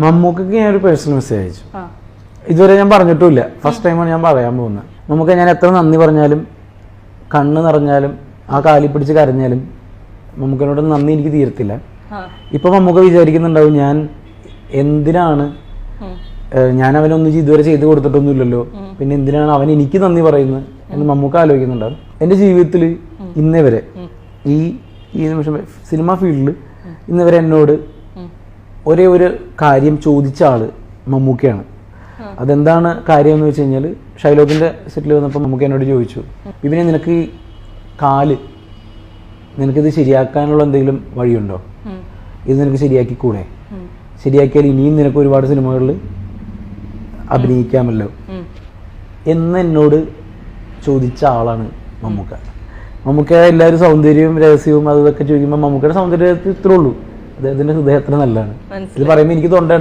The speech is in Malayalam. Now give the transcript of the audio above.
മമ്മൂക്കയ്ക്ക് ഞാനൊരു പേഴ്സണൽ മെസ്സേജ് അയച്ചു. ഇതുവരെ ഞാൻ പറഞ്ഞിട്ടുമില്ല, ഫസ്റ്റ് ടൈമാണ് ഞാൻ പറയാൻ പോകുന്നത്. മമ്മൂക്ക ഞാൻ എത്ര നന്ദി പറഞ്ഞാലും കണ്ണ് നിറഞ്ഞാലും ആ കാലി പിടിച്ച് കരഞ്ഞാലും മമ്മൂക്കനോട് നന്ദി എനിക്ക് തീരത്തില്ല. ഇപ്പൊ മമ്മൂക്ക വിചാരിക്കുന്നുണ്ടാവും ഞാൻ എന്തിനാണ്, ഞാൻ അവനൊന്നും ഇതുവരെ ചെയ്ത് കൊടുത്തിട്ടൊന്നുമില്ലല്ലോ, പിന്നെ എന്തിനാണ് അവൻ എനിക്ക് നന്ദി പറയുന്നത് എന്ന് മമ്മൂക്ക ആലോചിക്കുന്നുണ്ടാവും. എൻ്റെ ജീവിതത്തിൽ ഇന്നേ വരെ ഈ നിമിഷം സിനിമാ ഫീൽഡിൽ ഇന്നവരെ എന്നോട് ഒരേ ഒരു കാര്യം ചോദിച്ച ആള് മമ്മൂക്കയാണ്. അതെന്താണ് കാര്യം എന്ന് വെച്ച് കഴിഞ്ഞാൽ, ഷൈലോക്കിൻ്റെ സെറ്റിൽ വന്നപ്പോൾ മമ്മൂക്ക എന്നോട് ചോദിച്ചു, ഇവനെ നിനക്ക് ഈ കാല് നിനക്കിത് ശരിയാക്കാനുള്ള എന്തെങ്കിലും വഴിയുണ്ടോ, ഇത് നിനക്ക് ശരിയാക്കിക്കൂടെ, ശരിയാക്കിയാൽ ഇനിയും നിനക്ക് ഒരുപാട് സിനിമകളിൽ അഭിനയിക്കാമല്ലോ എന്ന് എന്നോട് ചോദിച്ച ആളാണ് മമ്മൂക്ക. മമ്മൂക്ക എല്ലാവരും സൗന്ദര്യവും രഹസ്യവും അതൊക്കെ ചോദിക്കുമ്പോൾ മമ്മൂക്കയുടെ സൗന്ദര്യത്തിൽ ഇത്രേ ഉള്ളൂ, അദ്ദേഹത്തിൻ്റെ ഹൃദയം അത്ര നല്ലതാണ്. ഇത് പറയുമ്പോൾ എനിക്ക് തൊണ്ട